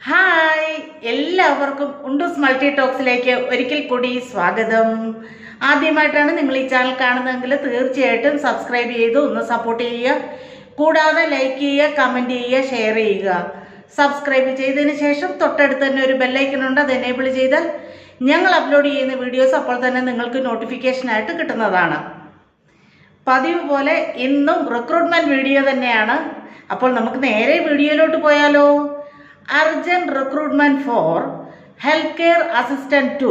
Hi, എല്ലാവർക്കും ഉണ്ടൂസ് multi ടോക്സിലേക്ക് ഒരിക്കൽ കൂടി സ്വാഗതം. ആദ്യമായിട്ടാണ് നിങ്ങൾ ഈ ചാനൽ കാണുന്നതെങ്കിൽ തീർച്ചയായിട്ടും സബ്സ്ക്രൈബ് ചെയ്ത് ഒന്ന് സപ്പോർട്ട് ചെയ്യുക. കൂടാതെ ലൈക്ക് ചെയ്യുക, കമൻറ്റ് ചെയ്യുക, ഷെയർ ചെയ്യുക. സബ്സ്ക്രൈബ് ചെയ്തതിന് ശേഷം തൊട്ടടുത്ത് തന്നെ ഒരു ബെല്ലൈക്കൺ ഉണ്ട്, അത് എനേബിൾ ചെയ്താൽ ഞങ്ങൾ അപ്ലോഡ് ചെയ്യുന്ന വീഡിയോസ് അപ്പോൾ തന്നെ നിങ്ങൾക്ക് നോട്ടിഫിക്കേഷനായിട്ട് കിട്ടുന്നതാണ്. പതിവ് പോലെ ഇന്നും റിക്രൂട്ട്മെൻറ്റ് വീഡിയോ തന്നെയാണ്. അപ്പോൾ നമുക്ക് നേരെ വീഡിയോയിലോട്ട് പോയാലോ. Urgent recruitment for healthcare assistant to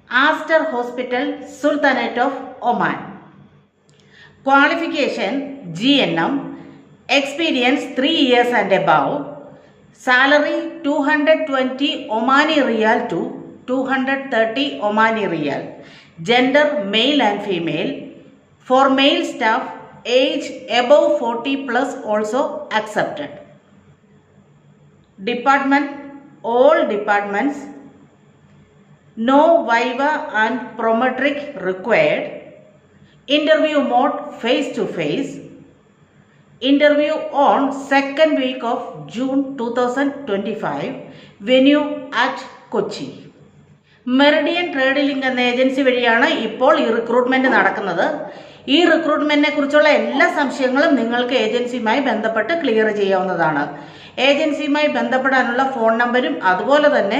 Aster Hospital, Sultanate of Oman. Qualification GNM, experience 3 years and above. Salary 220 Omani Riyal to 230 Omani Riyal. Gender male and female. For male staff, age above 40 plus also accepted. Department, all departments. No viva and prometric required. Interview mode face to face. Interview on 2nd week of June 2025. Venue at Kochi. Meridian trade link എന്ന agency വഴിയാണ് ഇപ്പോൾ ഈ recruitment നടക്കുന്നത്. ഈ റിക്രൂട്ട്മെന്റിനെ കുറിച്ചുള്ള എല്ലാ സംശയങ്ങളും നിങ്ങൾക്ക് ഏജൻസിയുമായി ബന്ധപ്പെട്ട് ക്ലിയർ ചെയ്യാവുന്നതാണ്. ഏജൻസിയുമായി ബന്ധപ്പെടാനുള്ള ഫോൺ നമ്പരും അതുപോലെ തന്നെ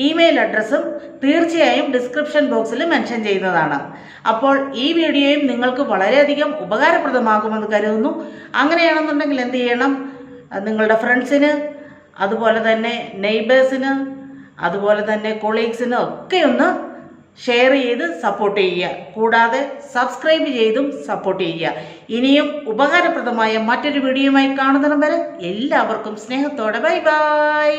ഇമെയിൽ അഡ്രസ്സും തീർച്ചയായും ഡിസ്ക്രിപ്ഷൻ ബോക്സിൽ മെൻഷൻ ചെയ്യുന്നതാണ്. അപ്പോൾ ഈ വീഡിയോയും നിങ്ങൾക്ക് വളരെയധികം ഉപകാരപ്രദമാകുമെന്ന് കരുതുന്നു. അങ്ങനെയാണെന്നുണ്ടെങ്കിൽ എന്ത് ചെയ്യണം, നിങ്ങളുടെ ഫ്രണ്ട്സിന്, അതുപോലെ തന്നെ നെയ്ബേഴ്സിന്, അതുപോലെ തന്നെ കൊളീഗ്സിന് ഒക്കെ ഒന്ന് ഷെയർ ചെയ്ത് സപ്പോർട്ട് ചെയ്യുക. കൂടാതെ സബ്സ്ക്രൈബ് ചെയ്തും സപ്പോർട്ട് ചെയ്യുക. ഇനിയും ഉപകാരപ്രദമായ മറ്റൊരു വീഡിയോയുമായി കാണുന്നിടം വരെ എല്ലാവർക്കും സ്നേഹത്തോടെ ബൈ ബൈ.